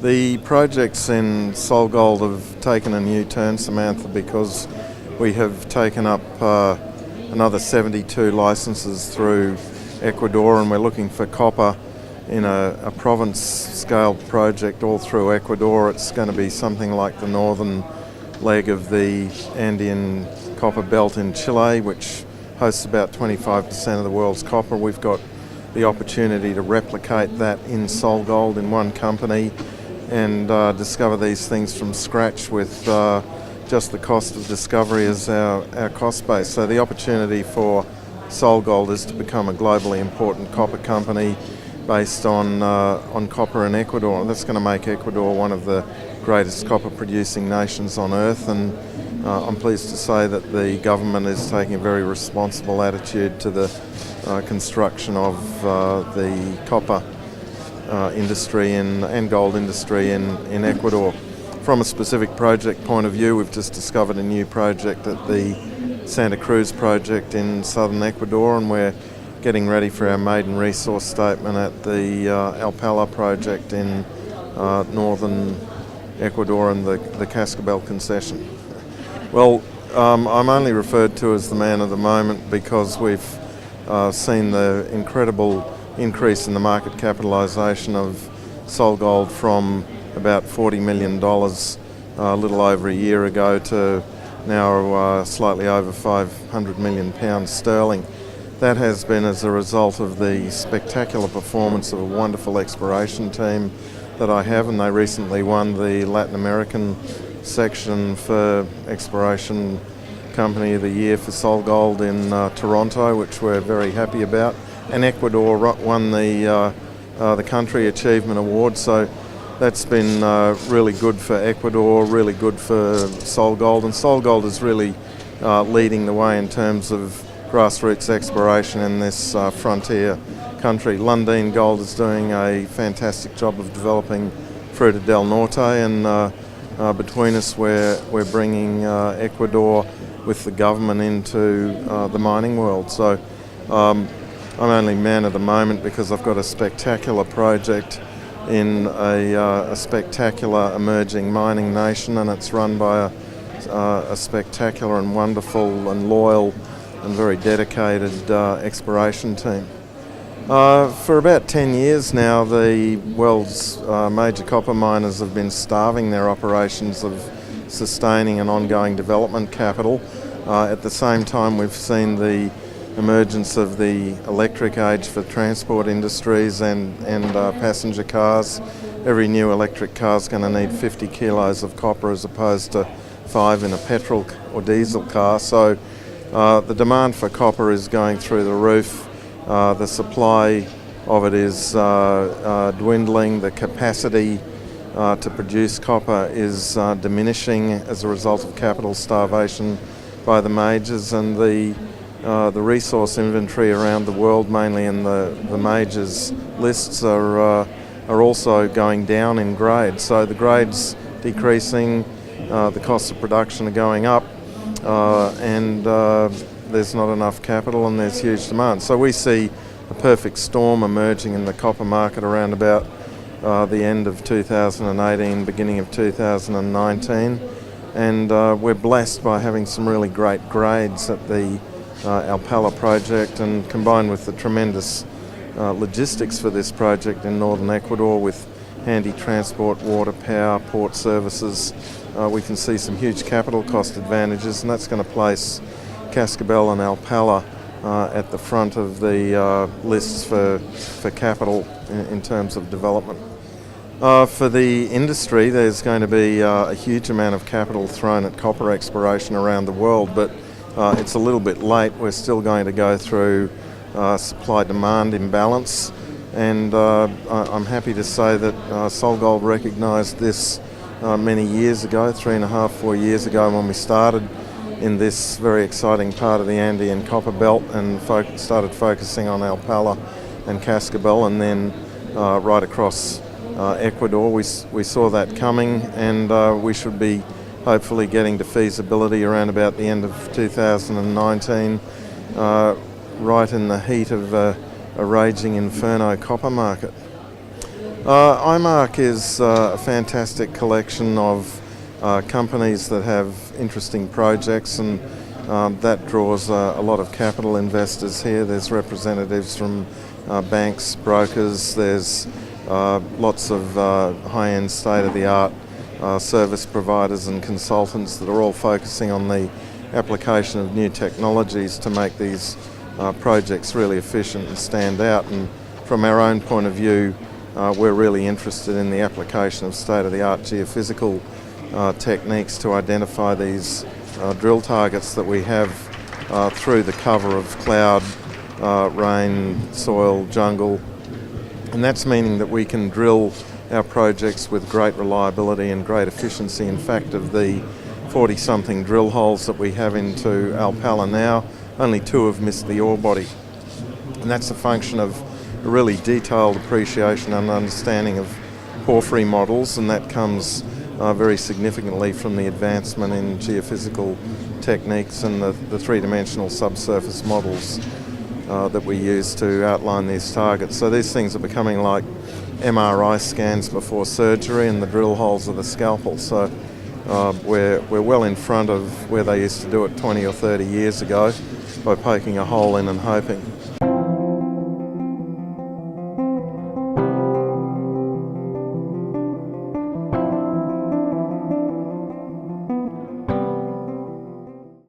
The projects in SolGold have taken a new turn, Samantha, because we have taken up another 72 licenses through Ecuador, and we're looking for copper in a province-scale project all through Ecuador. It's going to be something like the northern leg of the Andean copper belt in Chile, which hosts about 25% of the world's copper. We've got the opportunity to replicate that in SolGold in one company and discover these things from scratch with just the cost of discovery as our cost base. So the opportunity for SolGold is to become a globally important copper company based on copper in Ecuador. That's going to make Ecuador one of the greatest copper producing nations on earth, and I'm pleased to say that the government is taking a very responsible attitude to the construction of the copper industry and gold industry in Ecuador. From a specific project point of view, we've just discovered a new project at the Santa Cruz project in southern Ecuador, and we're getting ready for our maiden resource statement at the Alpala project in northern Ecuador and the Cascabel concession. Well, I'm only referred to as the man of the moment because we've seen the incredible increase in the market capitalisation of SolGold from about $40 million a little over a year ago to now slightly over £500 million sterling. That has been as a result of the spectacular performance of a wonderful exploration team that I have, and they recently won the Latin American section for Exploration Company of the Year for SolGold in Toronto, which we're very happy about. And Ecuador won the Country Achievement Award, so that's been really good for Ecuador, really good for SolGold, and SolGold is really leading the way in terms of grassroots exploration in this frontier country. Lundin Gold is doing a fantastic job of developing Fruta del Norte, and between us we're bringing Ecuador with the government into the mining world. So I'm only man of the moment because I've got a spectacular project in a spectacular emerging mining nation, and it's run by a spectacular and wonderful and loyal and very dedicated exploration team. For about 10 years now, the world's major copper miners have been starving their operations of sustaining and ongoing development capital. At the same time, we've seen the emergence of the electric age for transport industries and passenger cars. Every new electric car is going to need 50 kilos of copper as opposed to 5 in a petrol or diesel car. So the demand for copper is going through the roof. The supply of it is dwindling. The capacity to produce copper is diminishing as a result of capital starvation by the majors, and the resource inventory around the world, mainly in the majors lists, are also going down in grade. So the grade's decreasing, the costs of production are going up, and there's not enough capital and there's huge demand. So we see a perfect storm emerging in the copper market around about the end of 2018, beginning of 2019, and we're blessed by having some really great grades at the Alpala project, and combined with the tremendous logistics for this project in northern Ecuador with handy transport, water, power, port services, we can see some huge capital cost advantages, and that's going to place Cascabel and Alpala at the front of the lists for capital in terms of development. For the industry, there's going to be a huge amount of capital thrown at copper exploration around the world, but it's a little bit late. We're still going to go through supply-demand imbalance, and I'm happy to say that SolGold recognised this many years ago, 3.5, 4 years ago, when we started in this very exciting part of the Andean copper belt and started focusing on Alpala and Cascabel, and then right across Ecuador. We saw that coming, and we should be hopefully getting to feasibility around about the end of 2019, right in the heat of a raging inferno copper market. IMARC is a fantastic collection of companies that have interesting projects, and that draws a lot of capital investors here. There's representatives from banks, brokers, there's lots of high-end state-of-the-art service providers and consultants that are all focusing on the application of new technologies to make these projects really efficient and stand out. And from our own point of view, we're really interested in the application of state-of-the-art geophysical techniques to identify these drill targets that we have through the cover of cloud, rain, soil, jungle. And that's meaning that we can drill our projects with great reliability and great efficiency. In fact, of the 40-something drill holes that we have into Alpala now, only 2 have missed the ore body. And that's a function of a really detailed appreciation and understanding of porphyry models, and that comes very significantly from the advancement in geophysical techniques and the three-dimensional subsurface models that we use to outline these targets. So these things are becoming like MRI scans before surgery, and the drill holes are the scalpel. So we're well in front of where they used to do it 20 or 30 years ago by poking a hole in and hoping.